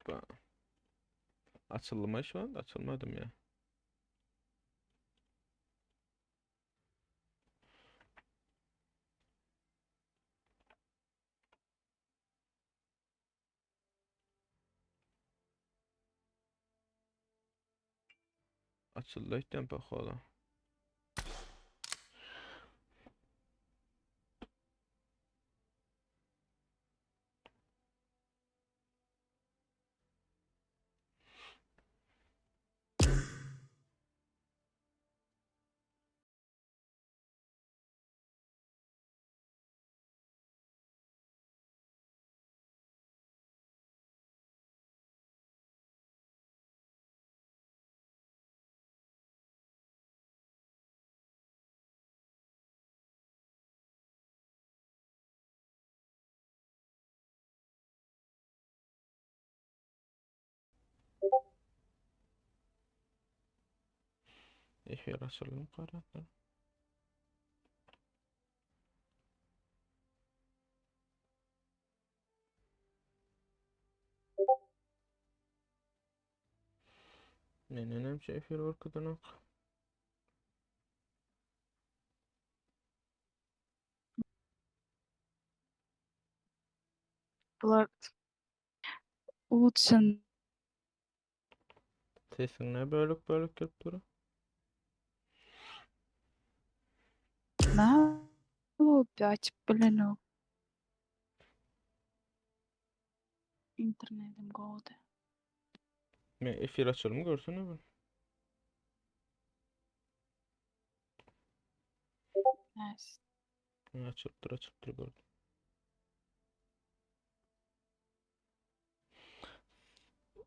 Hoppa. Açılma şu anda açılmadım ya. Açıldı işte bakalım. Efir açılım karardı. Menen hem şey efir orkudan. Bular Uğutcan Sesin ne bölük bölük gelip duru? ne oldu açıp bilen o internetim goğdu. Me efir açılımı görsene ben. Neyse. Açıp dur gördüm.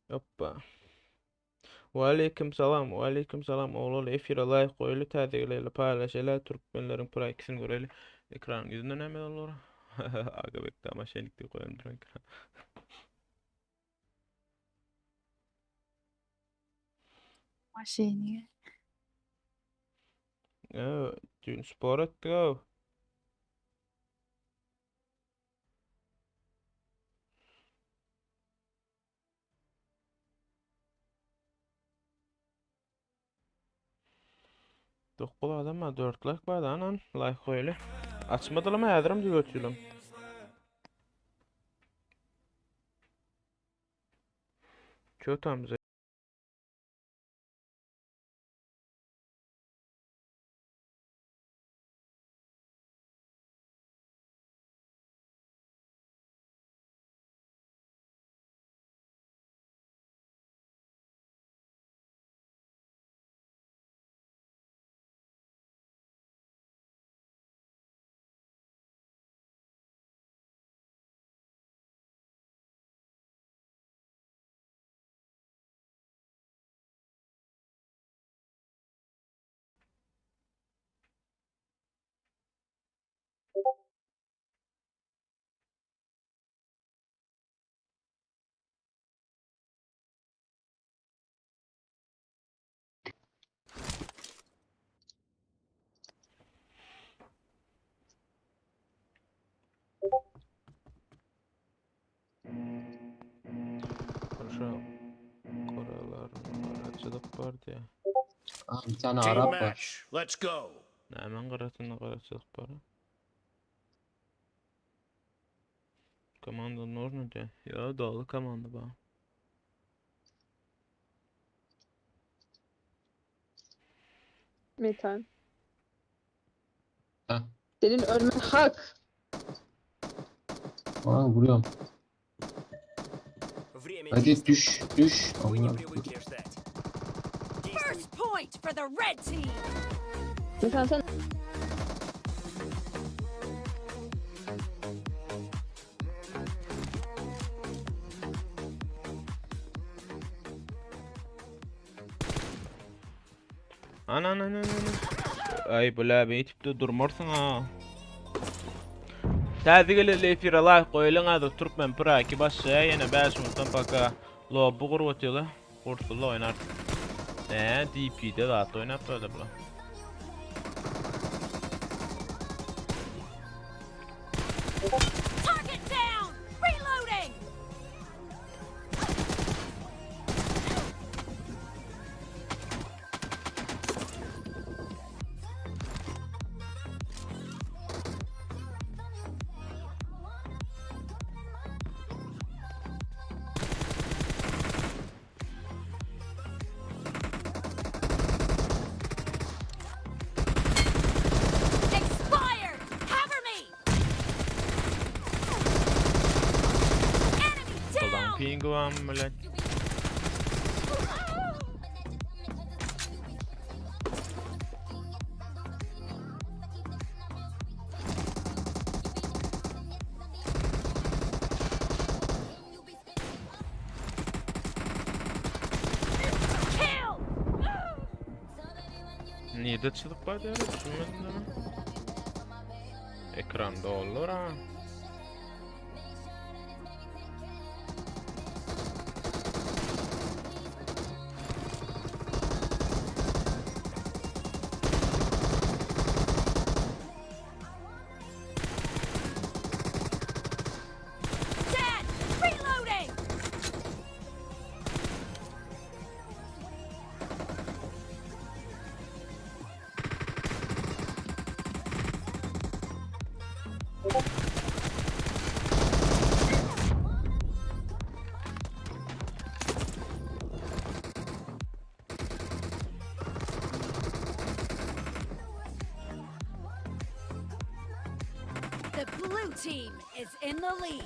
Hoppa. Aleyküm selam. Aleyküm selam. Oğlum efir layık koyulu taziyelerle paylaşıyla Türkmenlerin pura ikisini göreli. Ekran yüzünden hemen olur. Aga bekle ama şeylikte koyalım dur ekran. Maşini. Dün spor ettik o. Dokul adam ha 4 like var anan like koyulu. Açmadılar mı yadırım diye götürüyorum. Kötü amca. Şu koralarını karacılık var diye. Bir tane Team Arap var. match. Let's go. Ne hemen karasında karacılık var. Komandanın ornu diye. Ya dağlı komanda bana. Metan. Heh. Senin ölmen hak. Aa, vuruyorum. Время Hadi действовать. düş düş. Вы не Allah. привыкли ждать. Действуй. First point for the red team. Metan sen Ana. Ay bu labi itipte durmursun ha. Tazigili lefir Allah koyulun adı Türkmen pıra ki başlaya yine 5 minuttan paka lobu kurvatıyla kurtulda oynar. DP'de rahat oynat böyle bu. Target down. Reloading. Pingi var mı lan? Kill! Niye de çılık var ya? Düşünmedim de ben. Ekranda olur ha. Dead! Reloading! The blue team is in the lead.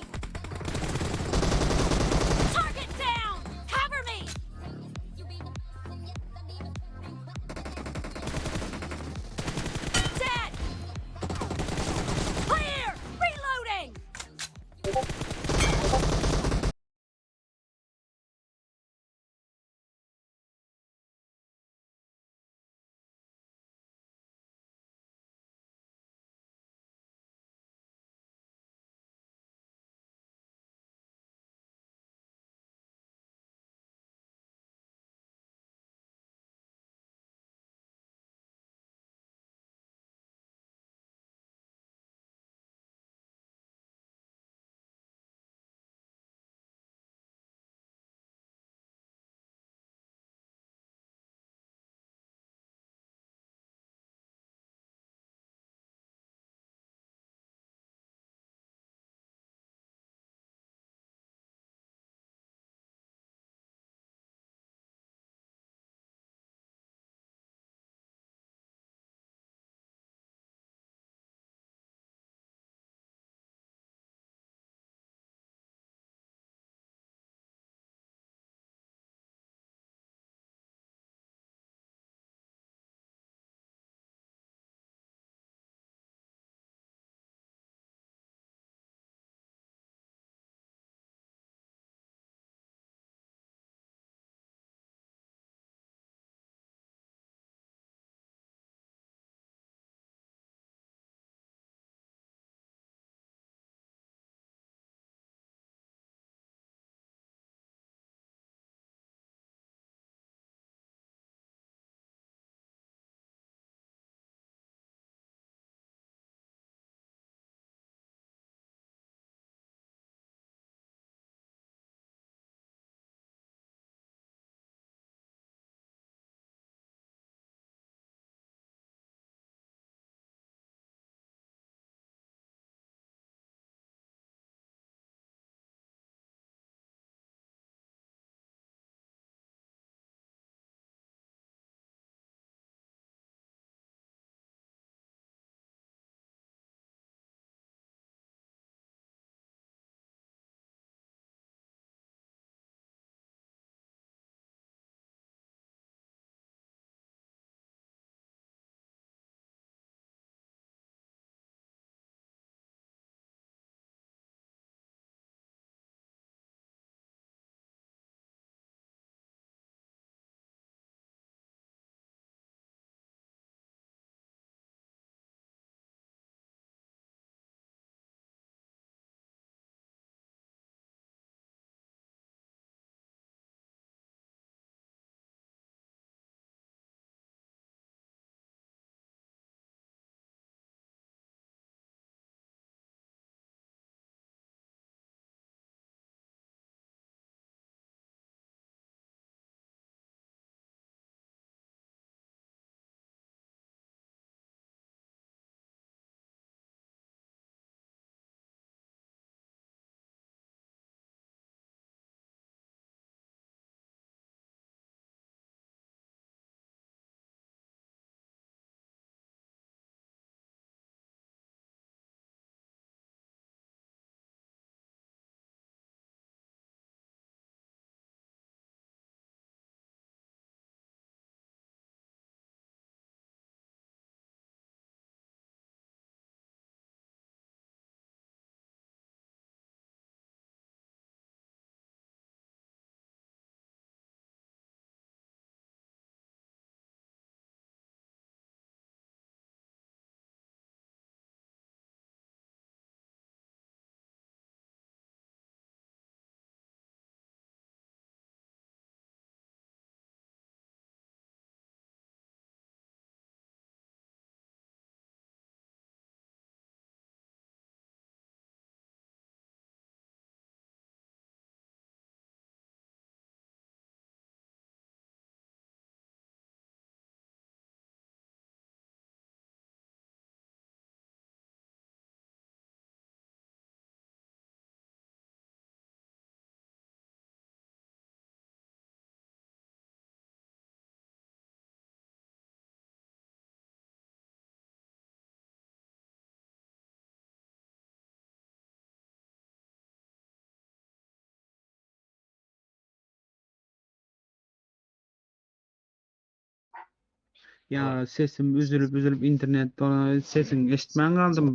Ya sesim üzülüp internet dolan sesin eşitmän galdym.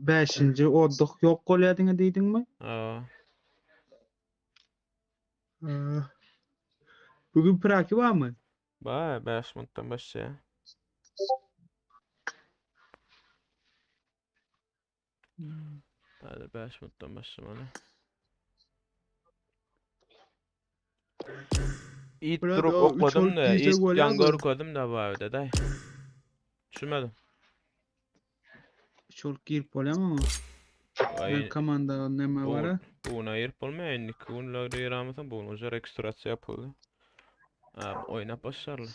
5-nji odduk ýok bolýadyňy diýdiňmi? Aa, Bugün praki barmy? 5 minutdan başlaýar. Hadi 5 minutdan başlamaly. İt Biraz durup o üç okudum olup da, giysek it bolýar jan mı? görkedim da barda da. Düşünmedim. Şol girip bolýarmy? Ay, Komanda näme bu bara? bugün ayırıp olmayan 2 günlerde yaramazsan bugün özel ekstrası yapıldı. Abi oynap başarılı.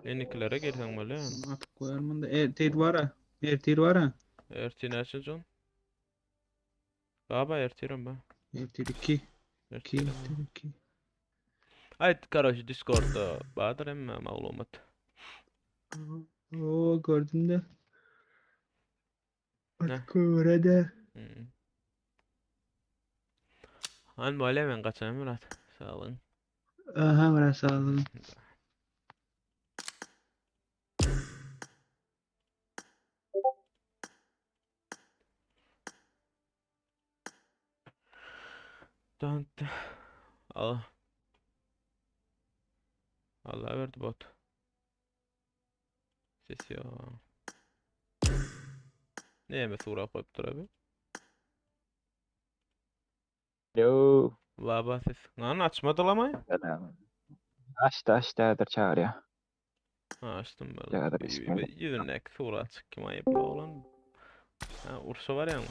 Enikilere girsen böyle yani. Atyp koýarmyn da. Ertir bara. Ertir bara. Ertin açı John. Baba ertirim ben. Ertir 2. 2 Ertirim. ertir 2. Ayt karşı Discord'da badır emme maglumat. Oo gördüm de. Ne? Atyp göre de. Han böyle ben kaçan Murat. Sağ olun. Aha biraz sağ olun. Dant. Allah. Allah verdi bot. Ses ya. Neyme sura koyup dur abi. Yo, Baba ses. Lan açmadı lamayı. selam. Açtı çağırıyor. Ha açtım ben. Çağır ismini. Yüzündeki sura açık kim ayıp oğlan. Ha Ursa var ya mı?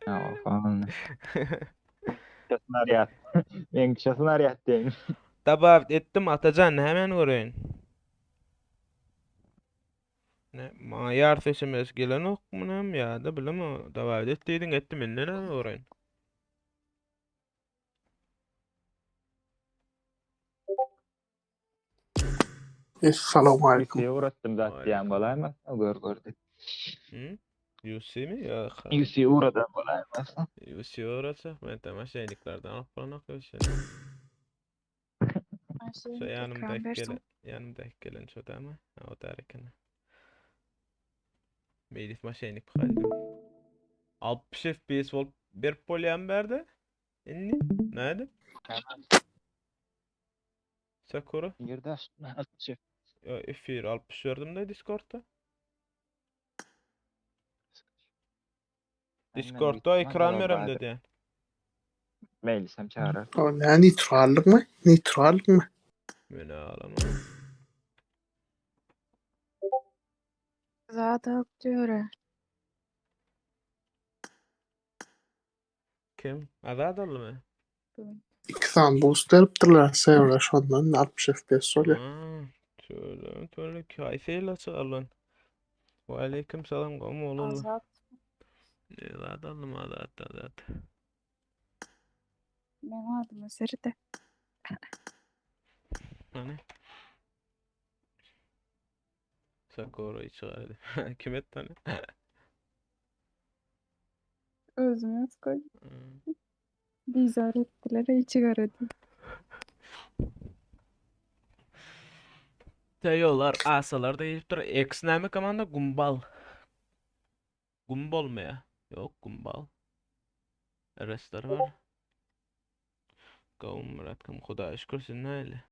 Ya falan. Kişasını arayat. Ben kişasını arayat diyeyim. Dabav ettim atacan hemen göreyim. Ne ma yar seçimiz gelen ok munam ya da bilem o dabav ettiydin ettim enne ne göreyim. Assalamu alaikum. Yüzüğü uğrattım zaten Aleyküm. yani kolayma. Gördük. Hı? Yusi mi? Ya Yüzüğü uğradım kolaymasın. Yusi orası. Ben tamam şeyliklerden alıp bana koyuşum. Her şeyini Şu tekrar yanımdaki versem. gelen şu da ama. Ha o derken. Melis maşaynik bakaydım. 60 FPS volt bir polyamber'de. Enni? Nerede? Sakura. Yerde açtı. F1 60 verdim de Discord'da. Discord'da ekran verem dedi yani. Meylisem çağırır. Ne neytrallik mi? Neytrallik mi? Beni ağlama. Zaten diyor. Kim? Azadlı mı? İki tane boost veripdirler server'e şondan 60 FPS oluyor. Şöyle kayfeyle çağırlan. Ve aleyküm selam kom oğlum. Azat. Azadlı mı azat. Benim adım Eseri. Hani? Sakura'yı çağırdı. Kim etti hani? Özüme koy. Bizar ettiler. Hiç aradı. Teyolar asalar da yiyip dur. X neymi komanda? Gumbal. Gumbal mı ya? Yok gumbal. Restler var. Kavum Murat kam Xuda şükür sen neyle?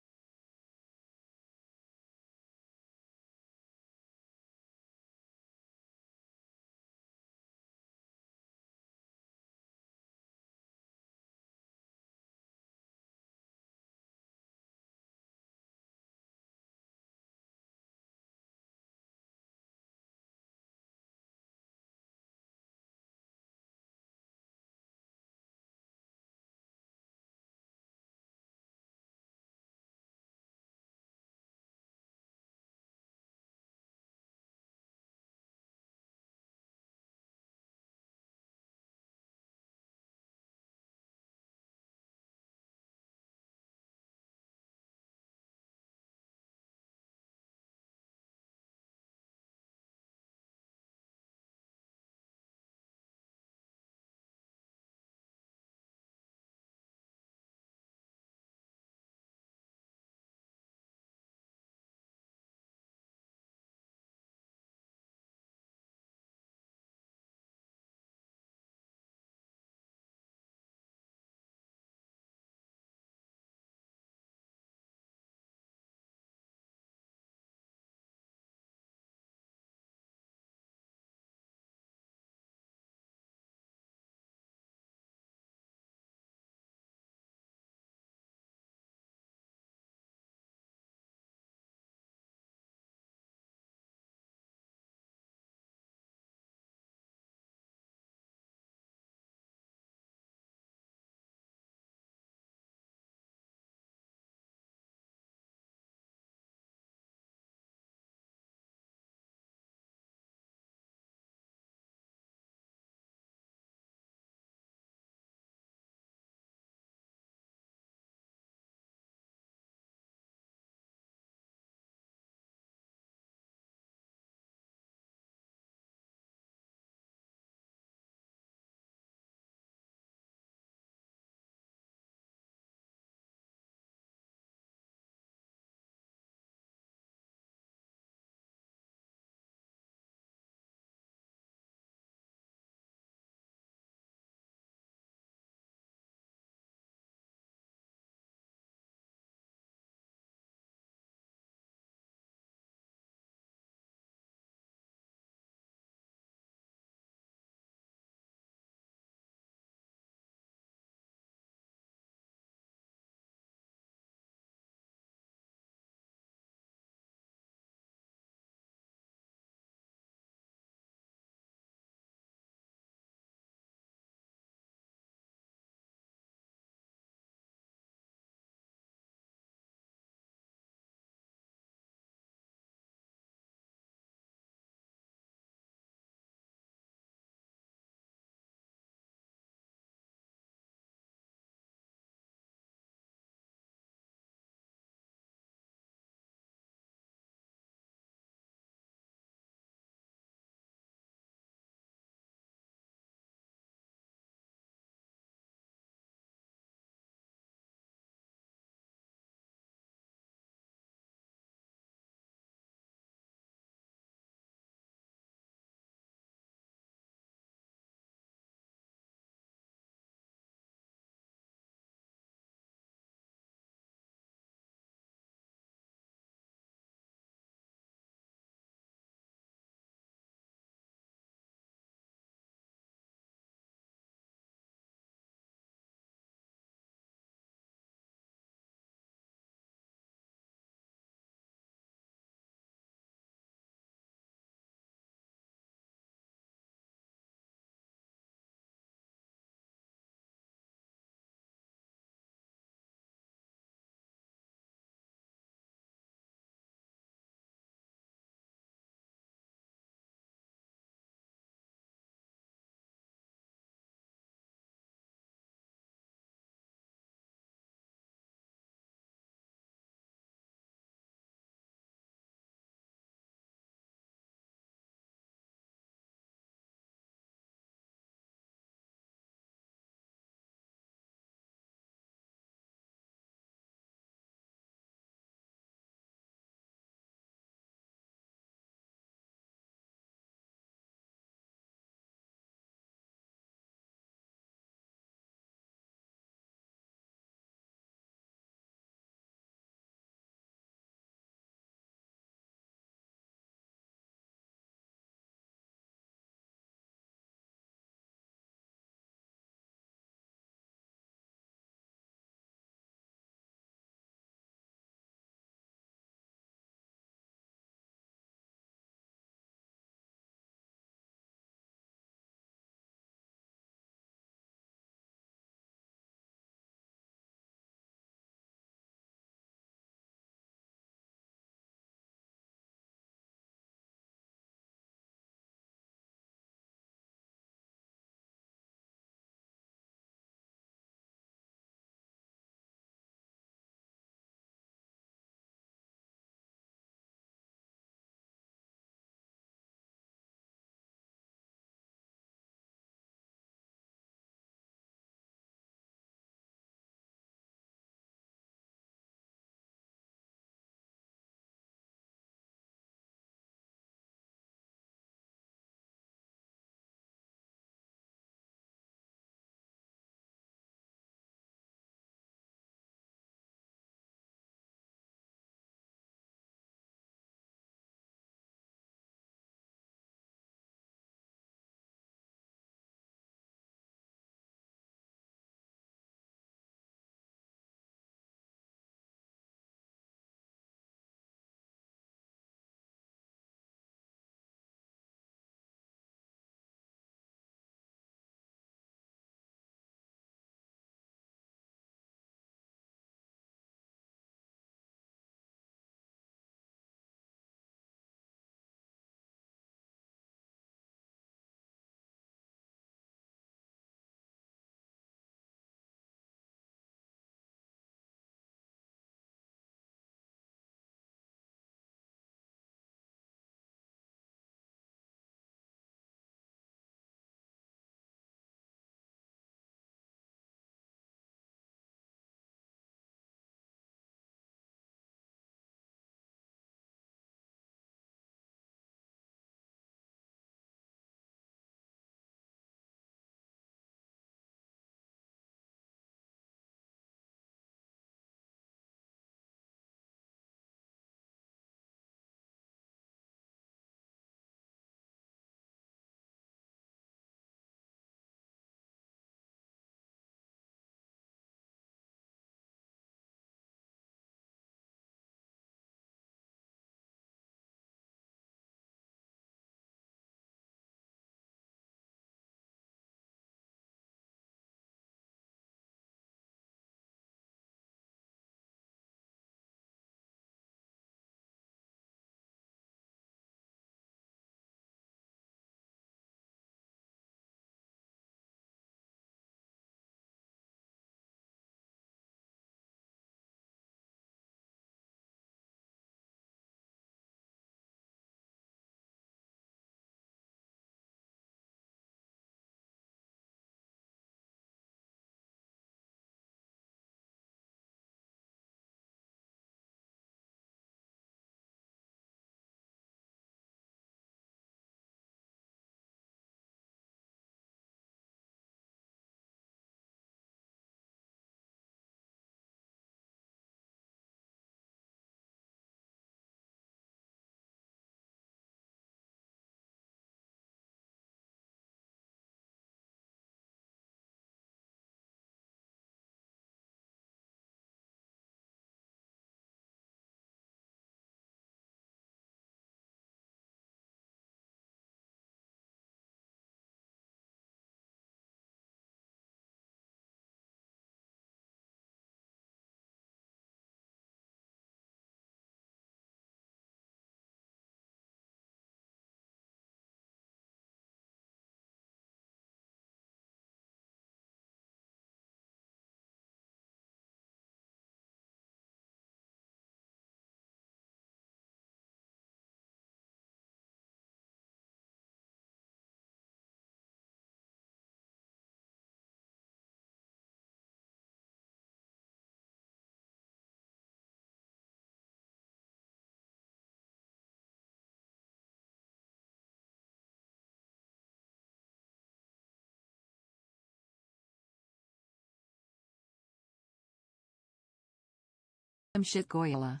Cemşit Goyala.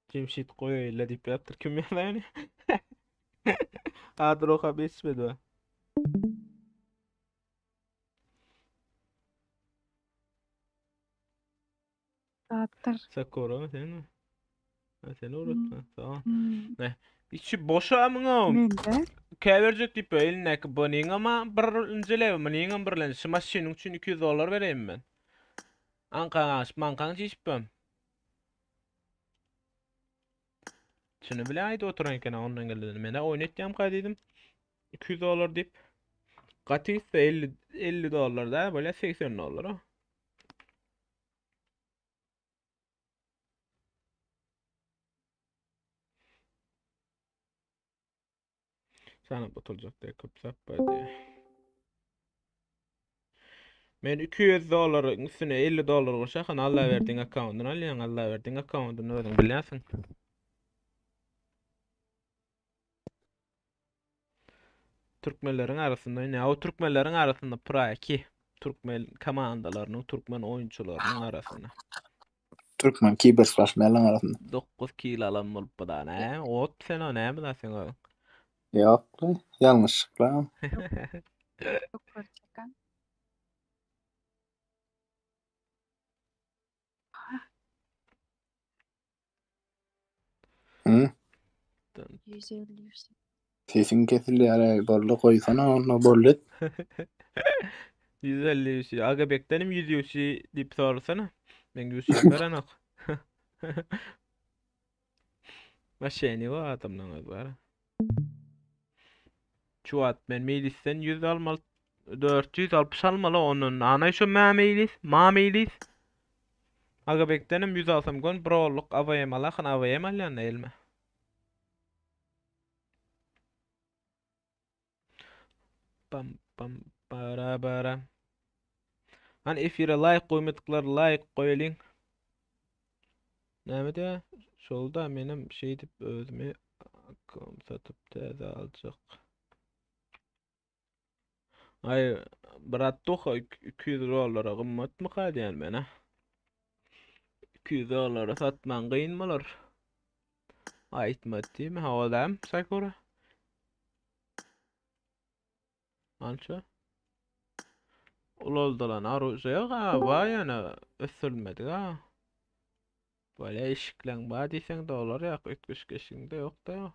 Cemşit Koya'yla deyip yaptır. Kim yani? Adır oka besmedi o. Dağıttır. Sakura mı sen mi? Ha, seni uğratma. Tamam. Hmm. Ne? İçi boşa mı o? Men de. Käberjek diýip eline boning ama bir incele boning birlen smash şenuň üçin $200 bereyim ben. Ankaş mankan çişpem. Şunu bile aýdy oturan eken ondan geldi. Men de oýnatýam gadydım. $200 diýip. Gaty $50 da böyle $80 o. Sana botulacak diye köp sappa. Men $200 üstüne $50 koşakan Allah verdiğin account'unu alyan Allah verdiğin account'unu özüň bilýärsiň. Türkmenlerin arasında ne? O Türkmenlerin arasında Pro 2 Türkmen komandalarının, Türkmen oyuncularının arasında. Türkmen kiberslaşmalarının arasında. 9 kilo alan bolup da ne? Ot sen o ne mi sen o? Yok lan, yanlışlıkla. Çok korkakan. Hı? 150. Sesin kesildi ya. Borla koysana onu borlet. 150 UC. Aga beklenim 100 UC deyip sorsana. Ben 100 yaparan ok. Maşeni o adamdan az var. Çuat ben meclisten 100 almalı. 460 almalı onun. Ana şu ma meclis. Aga beklenim 100 alsam gon broluk avayem alakın avayem alyan elme. Pam pam para para. Hani efire like koymadıklar like koyalım. Näme de şolda menim şey dip özüme akım satıp täze alacak. Ay brat toha $200 gymmat mı kadyan mene? $200 satman kıyın bolar. Aytmat diými? Hawadam Sakura. Ança. Uloldalan aruzaya ga vay ana ösülmedi ga. Böyle eşiklen ba diýseň de olar ýak ötkeşkeşiňde ýok da.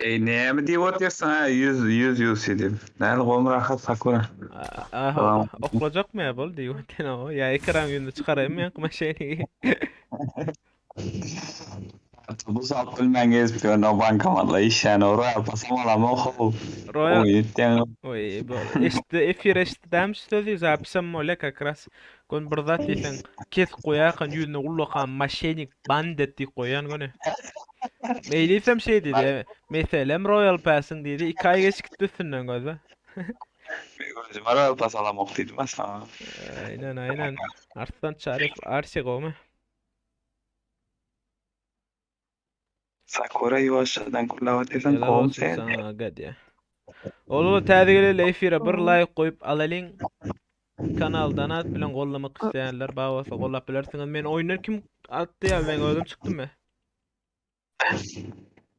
Näme diýip oturýarsyň ha? 100 edip. Näme gomrahat Sakura. Tamam. Oklajak mı bol diýip öten o. Ya ekran ýünde çykarayım men maşeni. Bu saat bilmän gezip o bankamatla işäni roýal pasamalama oku. Royal. Oýetden. Ой, işte efir eşitdäm sözü zapisam mole как раз. Gon bir zat diýsen kes goýakan ýüzüne ullakan maşenik bandet diýip goýan gone. Meýlisem şey diýdi. Meselem Royal Pass'ın diýdi. 2 ay geçikdi üstünden gözü. Gözüm roýal pasalamok diýdim aslan. Aynen. Arslan Şarif Arşy gomy. Sakura ýuwaşdan kullap atysan Helal kom olsun sen. sana gadi. Oğlum täzegele efire bir like koyup alalyň. Kanaldan at bilen gollamak isleýänler bagasa gollap bilersiňiz. Men oýnar kim atdy ya ben özüm çykdym mı?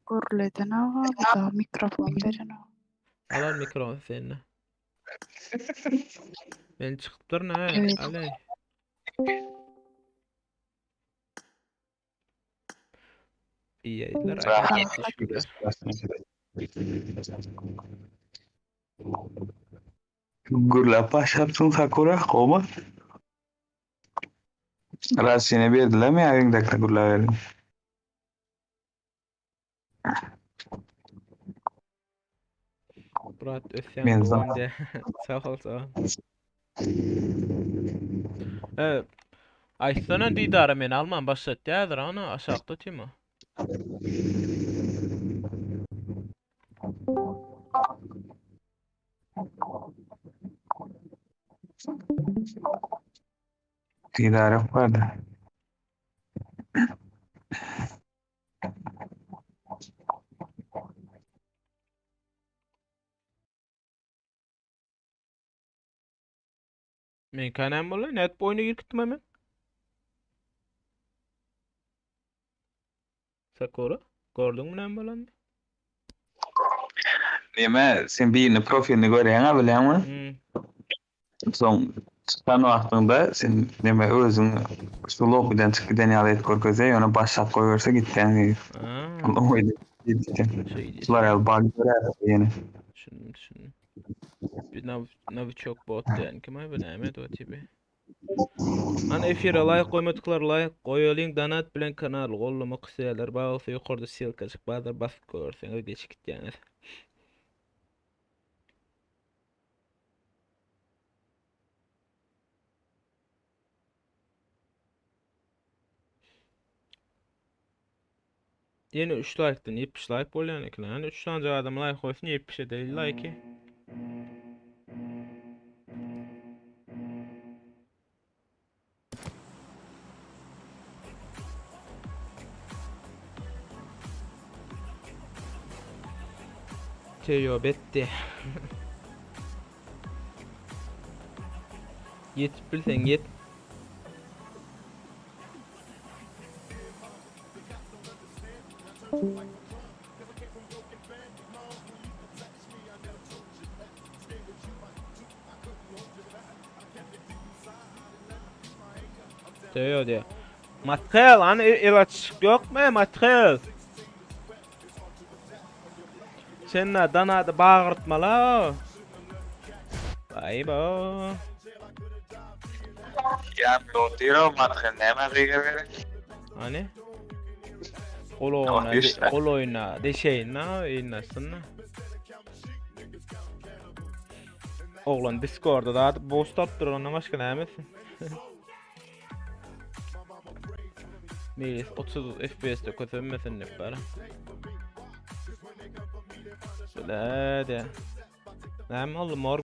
Gurleden ağa. Bu da mikrofon veren ağa. Alal mikrofon seninle. Ben çıkıp durun ha. Evet. Alay. İyi yayınlar. Teşekkürler. Gurlap başapsın Sakura koma. Rasyene berdiler mi ýaňdakda gurlap berdim. Murat Özcan Men doğan de. Sağ ol sağ ol. Evet. Aysana didara men alman başlat ýadyr ana aşakda timo. Didara bardy. Men kanam bolan net boyuna girkitmem. Sakura. Gördüňmi näme bolandy? Neme sen birini profilini göreňa bilenmi? Soň çıkan wagtynda sen neme özüň şu lobbyden çykydan ýaly görkezä, ýa-ni başlap goýberse gitden. Şular el bug ýene. Düşündüm. Bir Novichok bot diýen kim aý näme o tipi. Ana efir laýyk goýmadyklar laýyk goýalyň donat bilen kanal gollama kysýalar bagysy ýokarda ссылка çyk bazar basyp görseňiz geçip gitýäňiz. Yine 3 like'dan 70 like bolýan eklen. Yani 3 tane adam like koysun 70'e değil like. Teo betti. Yetip bilsen yet. Teo diyor. Matkal hani ilaç yok mu matkal? Sen ne danadı bağırtma la. Vay bo. Ya no tiro matgen näme giger. Hani? Kol oyna deşeyin na oynasın. Oğlan Discord'da da boss taptır ona başka ne emesin? Melis 30 FPS'de kötümesin ne para. Böyle de. Ne oldu mor?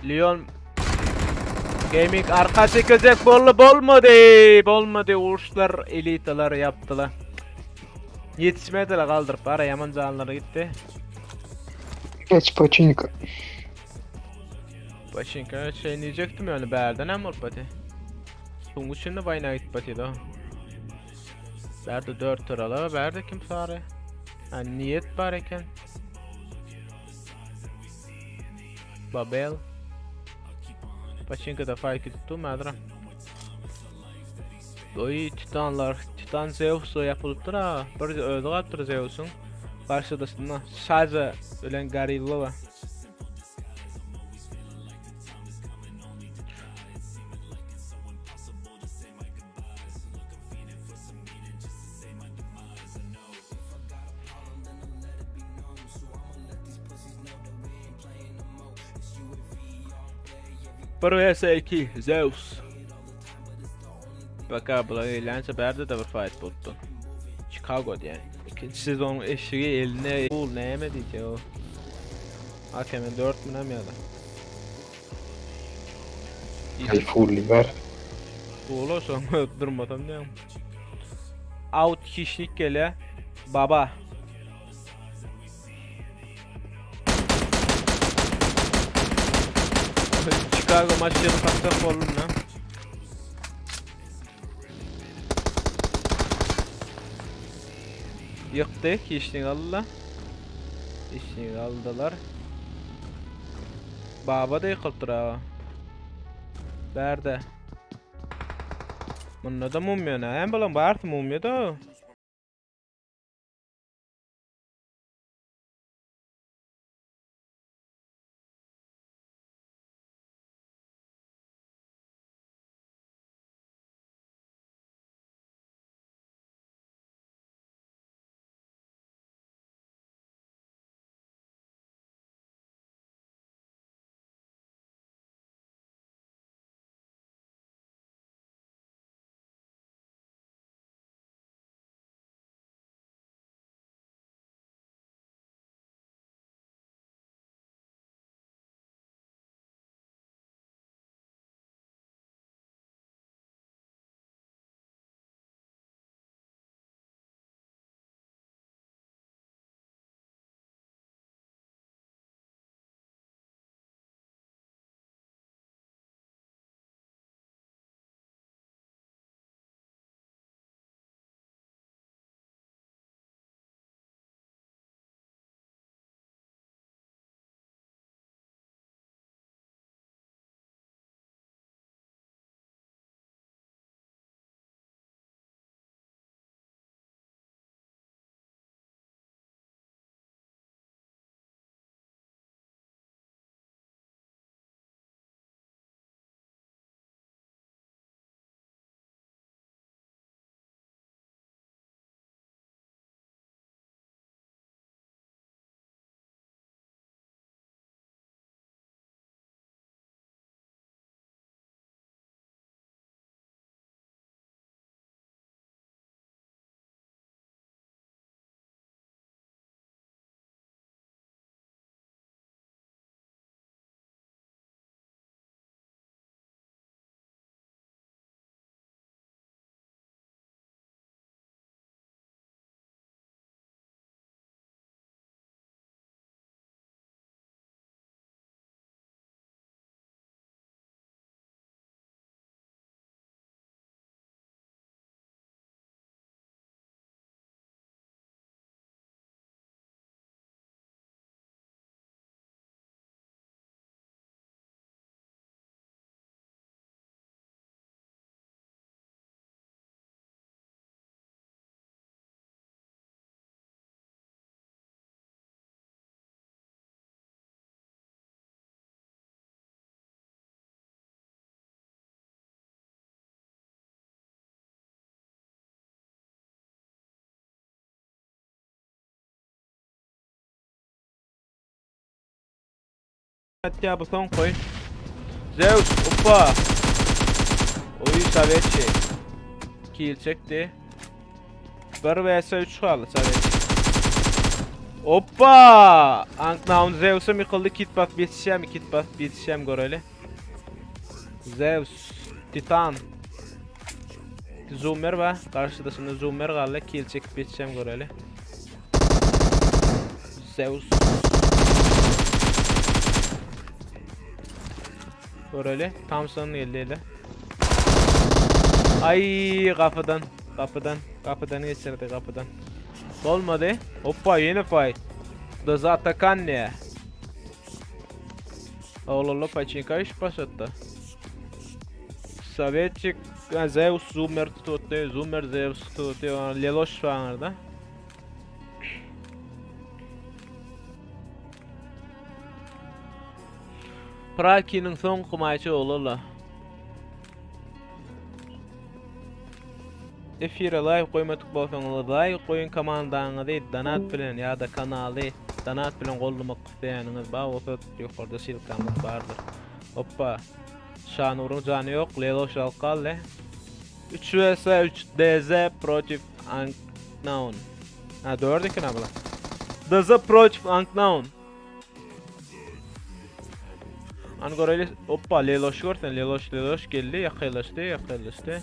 Leon Gaming arka çekilecek bolmadı uğuşlar elitalar yaptılar. Yetişmediler kaldırıp para yaman canları gitti. Geç Pachinko. Pachinko şey diyecektim yani berden hem ol pati. Tungu şimdi bayna git pati da. Berde 4 liralı, berde kim sarı? Ha, niyet var eken. Babel. Paçinka'da fark tuttu madra. Oy titanlar, titan Zeus yapılıptır ha. Bir öldü kaptır Zeus'un. Karşıdasında sadece ölen Gorilla var. Bir vs 2 Zeus. Bakalım eğlence berde de bir fight buldu. Chicago'da yani. İkinci sezonun eşiği eline bul neyme diyecek o. Hakemin 4 mü ya da. El fulli var. Bul olsun durmadan diyorum. Out kişilik gele. Baba. Chicago maçlarını taksak olur lan. Yıktı kişilik aldılar. Kişilik aldılar. Baba da yıkıldı ha. Berde. Bunda da mumya ne? Hem balan bağırtı mumya da. Hatta bu son koyun. Zeus, hoppa. Oyu Savetçi. Kill çekti. 1 vs 3 kaldı Savetçi. Hoppa. Anknaun Zeus'a mı kıldı? Kitbat bitişem göreli. Zeus, Titan. Zoomer var. Karşıda şimdi Zoomer kaldı. Kill çekip bitişem göreli. Zeus. Böyle Thompson'ın elde. Ay kafadan. Kapıdan geçirdi kapıdan. Olmadı. Hoppa yeni fight. Dızı Atakan ne? Oğlum Pachinko iş başlattı. Sovetçik Zeus Zoomer tuttu. Zoomer Zeus tuttu. Leloş var da. Praki'nin son kumaşı olurlar. Efire live koymadık bolsaňyz live koyun komandaňyzy donat bilen ýa-da kanaly donat bilen gollamak isteýäniňiz bar bolsa ýokarda şirketimiz bardyr. Hoppa. Şanuryň jany ýok, Lelo şalqalle. 3 vs 3 DZ Project Unknown. Ha 4 ikine bula. DZ Project Unknown. An göreli hoppa Leloş görsen Leloş geldi yaklaştı.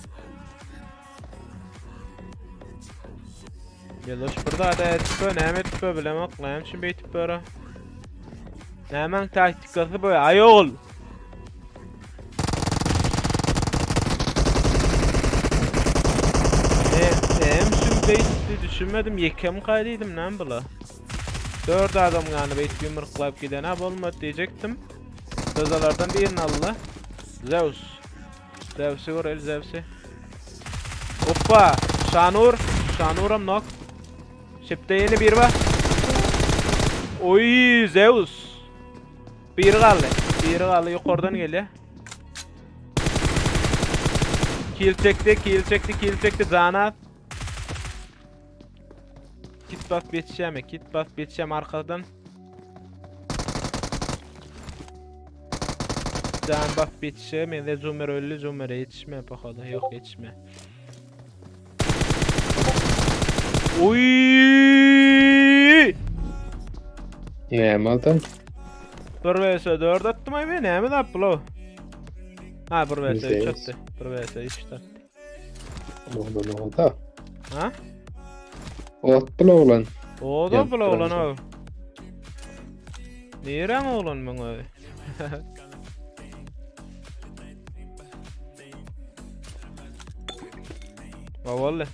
Leloş burada da etip näme tipe bilemek näme şu beytip bara. Nämen taktikasy böyle ayol. Şu beyti düşünmedim yekem kaydıydım näme bula. 4 adam yani beyt yumruklayıp giden ha bolmadı diyecektim. Dazalardan birini aldı. Zeus'u gör el Zeus'u. Hoppa! Şanuram nok. Şipte yeni bir var. Oy Zeus. Bir kaldı yukarıdan geliyor. Kill çekti Zanat. Kit bas geçeceğim arkadan. Can bak bitişe, men de Zoomer öldü, Zoomer'e yetişme bakalım, yok yetişme. Oy! Näme aldın? 1 vs 4 attım ay ben, näme dap lo? Ha 1 vs 3 attı. 1 vs 3 attı. Oğlum da. Ha? Ot bula ulan. O da bula ulan o. Nerem oğlan ben o? Vallahi.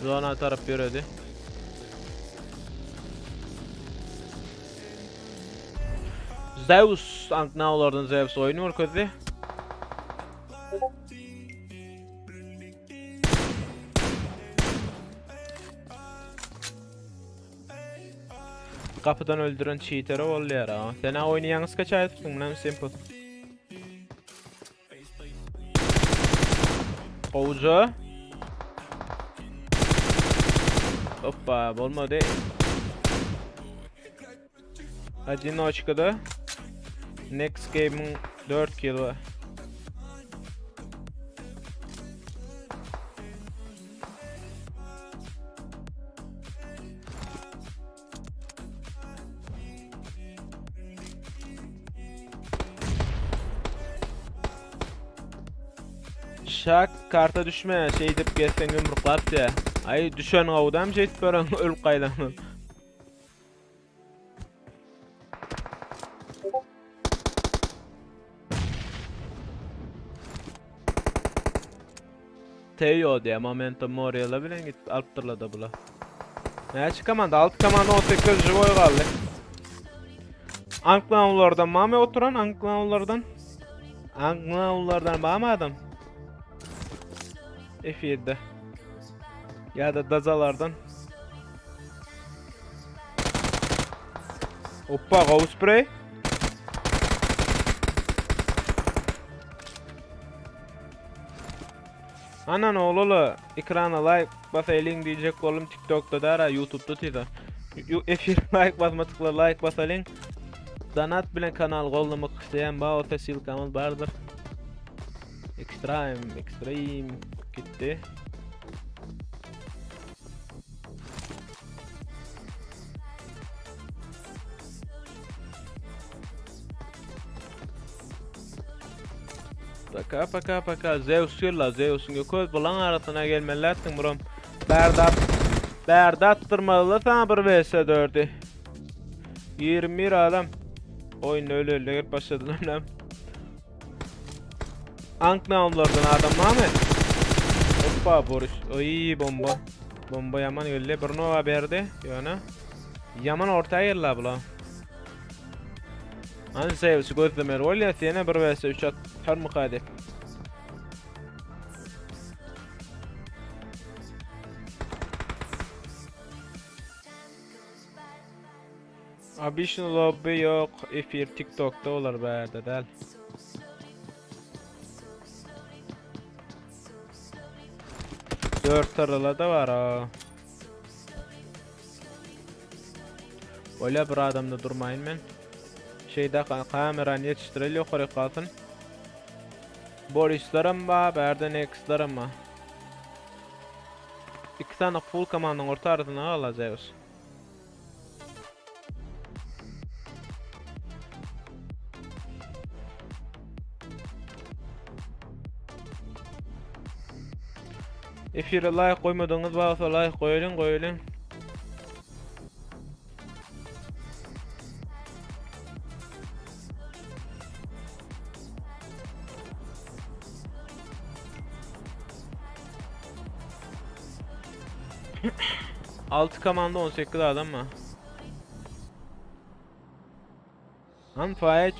Zona taraf yürüdü. Zeus Unknown'lardan Zeus oynuyor kötü. Kapıdan öldüren cheater'ı oluyor ha. Sen oynayanız kaç ay tutun lan simple. Kovucu. Hoppa olmadı. Hadi no çıktı. Next game'in 4 kill var. Şak karta düşme şey dip gelsen yumruklat ya. Ay düşen avdam şey paran ölüp kaydan. Teyo diye momentum Morial'a bilen git alttırla da bula. Ne çıkamanda alt kamanda 18 jivoy kaldı. Unknown'lardan mame oturan Unknown'lardan mame adam. F7'de. Ya da dazalardan. Hoppa ghost spray. Anan oğlulu ekrana like basaylın diyecek oğlum TikTok'ta da YouTube'da tida. Efir like basmatıkla like basaylın. Donat bilen kanal gollamak isteyen bağ silkamız bardır. Extreme gitti. Paka Zeus yalla Zeus'un gököz bulan arasına gelmelersin buram. Berdat tırmalı sana 1 vs 4'ü. 20 adam. Oyun öyle başladılar lan. Anknaumlardan adam Mehmet. Hoppa Boris. Oy bomba. Bomba yaman öyle bir nova berdi. Yana. Yaman ortaya yerler bulan. An sevsi gözlemer. Olya sene 1 vs 3 at. Her mukadde. Abişin lobby yok. Efir TikTok'ta olar berde del. Dört tarala da var ha. Öyle bir adamda durmayın men. Şeyde kameranı yetiştireli yukarı kalsın. Boris'larım mı? Berde Next'larım mı? İki tane full komandın orta arasına alacağız. Efire like koymadığınız varsa like koyun. Altı komanda 18 adam mı? Lan fight.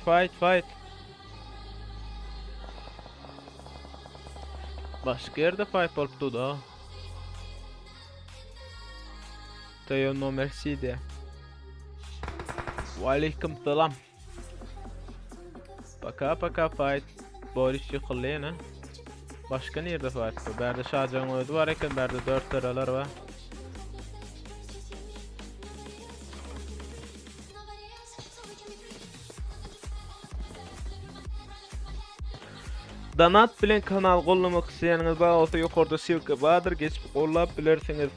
Başka yerde fight oldu da. Tayo no merci de. Aleyküm selam. Paka fight. Boris yıkılayana. Başka nerede fight? Berde Şahcan oydu var eken berde 4 liralar var. Donat bilen kanal gollamak isteýäňiz bar bolsa ýokarda silke bardyr, geçip gollap bilersiňiz.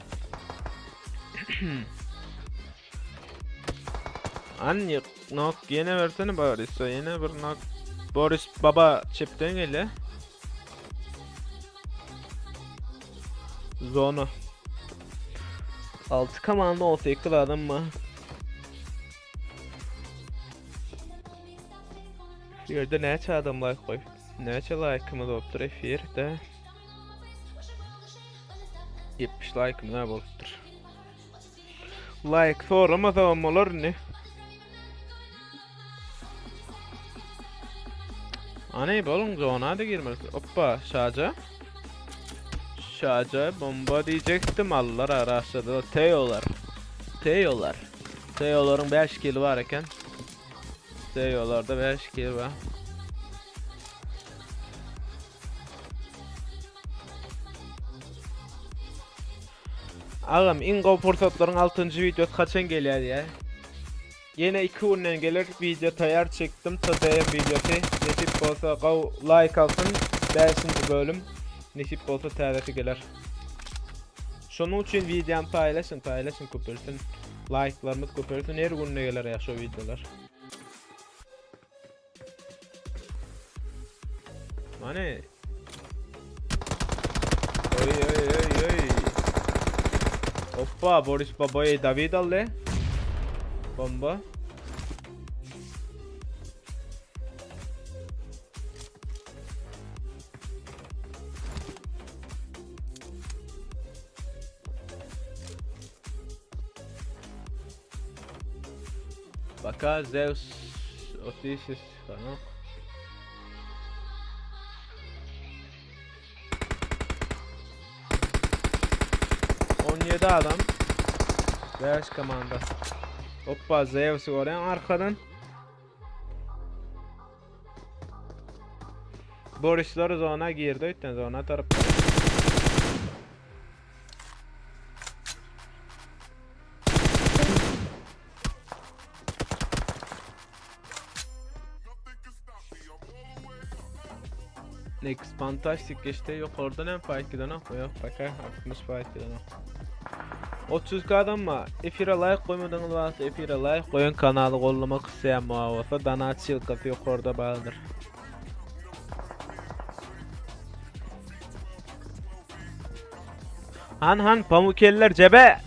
Anny nok ýene bersene Boris, ýene bir nok. Boris baba çepden gele. Zona. 6 komanda 18 adam mı? Yerde näçe adam like koy? Näçe like'ymyz bolupdyr efirde? 70 like'ym näme bolupdyr? Like soramazam bolar ne? Aney bolun zona da girmez. Hoppa Şaca bomba diyecektim Allah araştırdı. Teo'ların 5 kill var eken. Teo'larda 5 kill var. Ağam ingo fırsatların 6. videosu kaçan gelýär ya? Yine 2 günden gelir video tayar çektim. Tadayım videosu. Nesip olsa like alsın. 5. bölüm. Nesip olsa tarihi gelir. Şunun için videomu paylaşın köpürsün. Like'larımız köpürsün. Her gününe gelir ya şu videolar. Mane. Oy. Hoppa Boris babaya David aldı. Bomba. Baka Zeus Otisis falan. Adam 5 komanda. Hoppa Zeus'u gören arkadan. Boris'lar zona girdi, ötten zona tarafta. Next fantastik geçti, yok oradan hem fight giden yok baka 60 fight giden 30 adam mı? Efire like koymadığınız varsa efire like koyun, kanalı kollamak isteyen muavasa donat silkası yok orada bağlıdır. Han pamukeller cebe.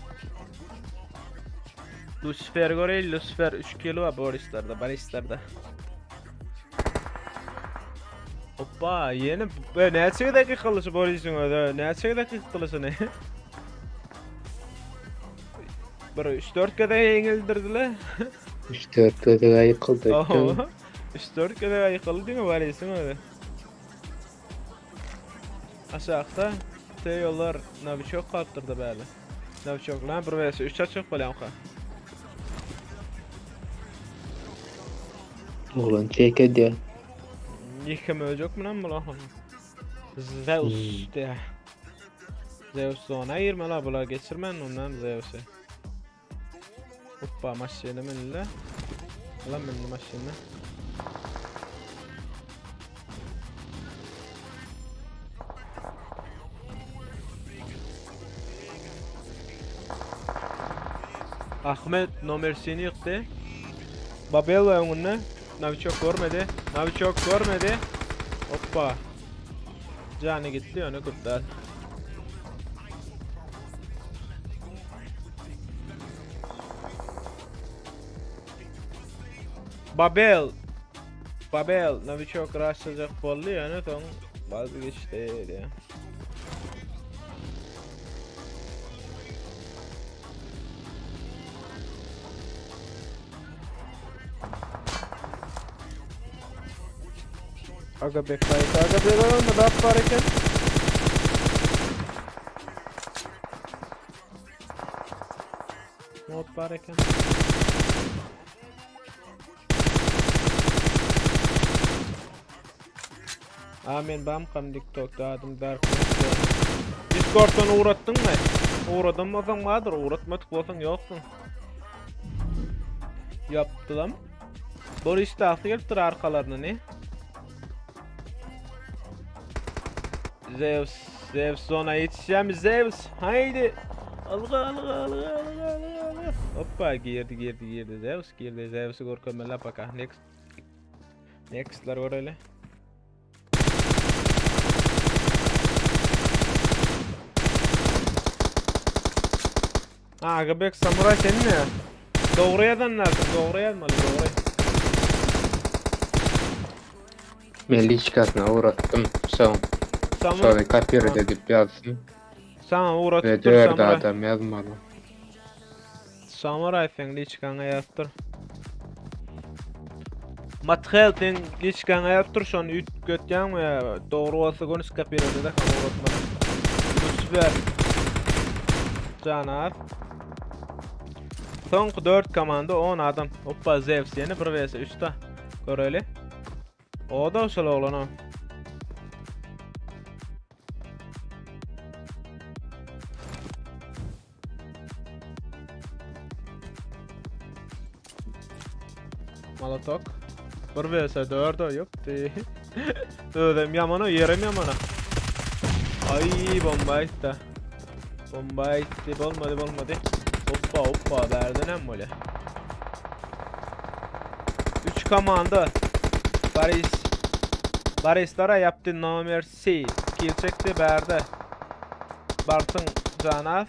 Lucifer göreyim, Lucifer 3 kilo var Boris'lerde, Baris'lerde. Hoppa yeni näçe dakikalısı bolisin öde. Näçe dakikalısı ne? Bir 3-4 kere yengildirdiler. 3-4 kötü ayıkıldı. Oho. 3-4 kere ayıkıldı mı bolisin öde. Aşağıda yollar Novichok kaptırdı böyle. Novichok'la 1 vs 3 açık bilen ka. Oğlan çekedi. Yıkım ölecek mi lan bu lan? Zeus de. Zeus ona ayırma la bular geçirmen ondan Zeus'e. Hoppa maşını minle. Lan minle maşını. Ahmet numarasını yıktı. Babel var onunla. Novichok görmedi. Novichok görmedi. Hoppa. Canı gitti onu kurtar. Babel Novichok rastlayacak bollu yani son vazgeçti ya. Aga bekleyin. Aga bekleyin. Ne yaparken? Ne yaparken? Amin bam kam TikTok'ta adım Dark. Discord'dan uğrattın mı? Uğradın mı sen vardır? Uğratmadık olsan yoksun. Yaptılar. Boris tahtı geliptir arkalarına ne? Zeus zona yetişeceğim Zeus. Haydi. Alga. Hoppa girdi Zeus girdi. Zeus'u korkamela baka. Next'lar var öyle. Agabek samuray senin ne? Doğruyadan lazım. Doğruya. Meliçkasına uğrattım. Sonra kapir edip yazdım. Sana Ve uğratıp 4 samuray. adam yazmadı. Samuray fen liçkana yaptır. Matxel ten liçkana yaptır son üt götyan mı ya? Doğru olsa konuş kapir edip de kana uğratmadı. Süper. Canaf. Son 4 komanda 10 adam. Hoppa Zeus yeni 1 vs 3'te. Gör öyle. O da usul olan o. Malatok. 1 vs 4 o yok. Ödem yamana yerim yamana. Ay bomba itti. Bomba itti. Olmadı. Hoppa verden böyle. 3 komanda. Barislara yaptı no mercy. Kill çekti berde. Bartın Canaf.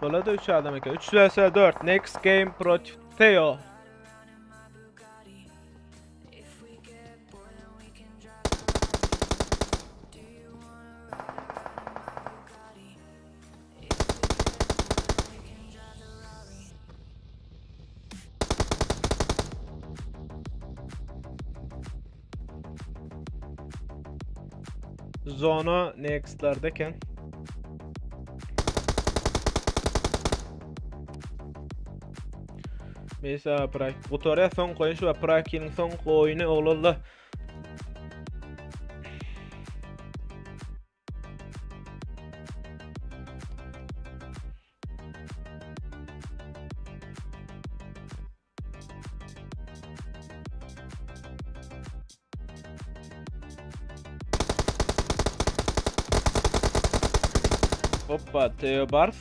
Böyle de 3 adam eken. 3 vs 4. Next game Proteo. Zona next'lardayken mesela bu toraya son koyuş ve Praki'nin son oyunu olurdu. Hoppa Theobarth.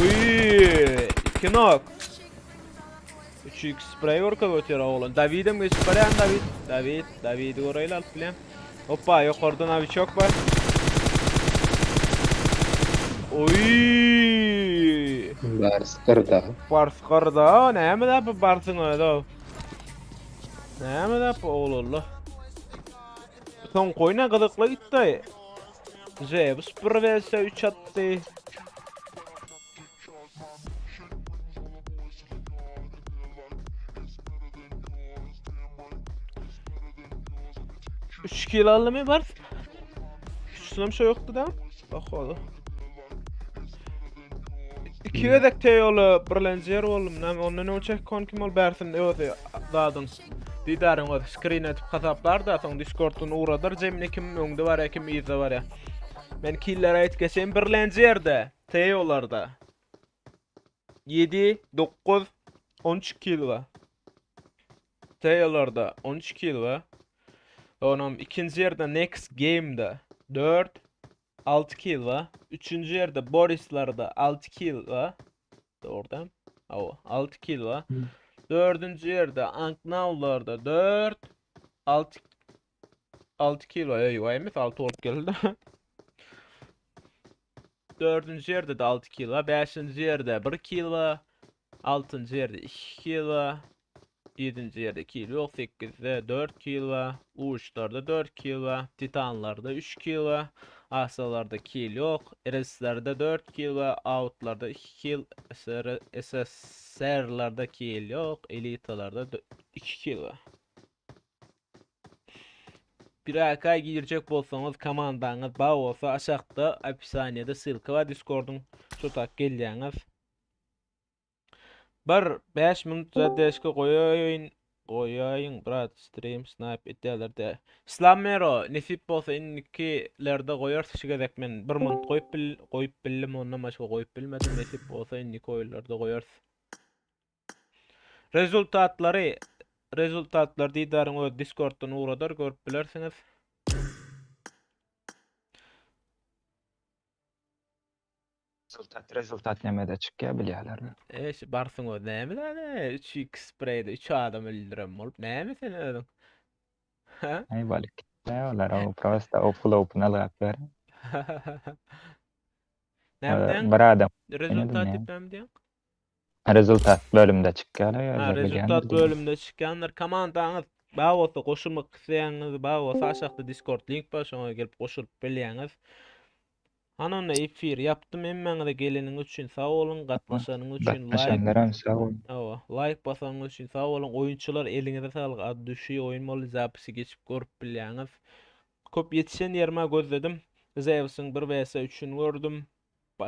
Oy, 2 knock. 3x spray orka götür oğlum. David'im geç parayan David orayla alt bilen. Hoppa yukarıda Novichok var. Oy. Barskırda. Barskarda näme däp barsyň öýde. Näme däp oğlullah. Son koyna gyzykly gitdi. Zeus 1 vs 3 atdy. Üç kilo alımı var. Şunun şey yoktu da. Bak oğlum. İki gedek teyolu birlencer oğlum. Ondan ölçek konkim ol bersin öde dadın. Didarın o screen etip kasaplar da son Discord'un uğradır. Cemine kim öňde var kim ýyza var ya. Men killere aýtgesem birlenjerde teyolarda. 7, 9, 13 kill var. Teyolarda 13 kill var. Onam ikinci yerde Next Game'da 4, 6 kill var. Üçüncü yerde Boris'larda 6 kill var. Doğrudan. 6 kill var. Dördüncü yerde Anknav'larda 4, 6 kill var. Eyvah emis 6 olup geldi. Dördüncü yerde de 6 kill var. Beşinci yerde 1 kill var. Altıncı yerde 2 kill var. 7. yerde kill yok. 8'de 4 kill var. Uçlarda 4 kill var. Titanlarda 3 kill var. Asalarda kill yok. RS'lerde 4 kill var. Out'larda 2 kill. SSR'larda kill yok. Elite'larda 2 kill var. Bir AK girecek bolsanız komandanız bağ olsa aşağıda hapishanede sılkı var. Discord'un tutak gelýäňiz. Bir 5 minut zadeşke koyayın brat stream snipe etdiler de. İslam mero nesip bolsa innikilerde koyarsa şigedek men 1 minut koyup bildim ondan başka koyup bilmedim nesip bolsa innik oylarda koyarsa. Rezultatlar diýdaryn o Discord'dan uğradar görüp bilersiňiz. Rezultat nämede çykýar bilýärler. Barsyň o näme de 3x spray'de 3 adam öldürem bolup näme sen öldün? Ha? Ay balik. Olar o prosta o flow'un alyp ber. Näme Bir adam. rezultat etmem diýen? Rezultat bölümde çykýar. Rezultat bölümde çykýanlar komandaňyz bağ bolsa goşulmak isleýäňiz bağ bolsa aşağıda Discord link bar şoňa gelip goşulyp bilýäňiz. Anonda efir yaptım emmeňize geleniň üçin sag bolun, gatnaşanyň üçin like basaňyz üçin sag bolun. Oýunçylar eliňize sağlyk ad düşýär oýun boly zapysy geçip görüp bilýäňiz. Köp ýetişen ýerime gözledim. Zeus'un 1 vs 3'ünü gördüm.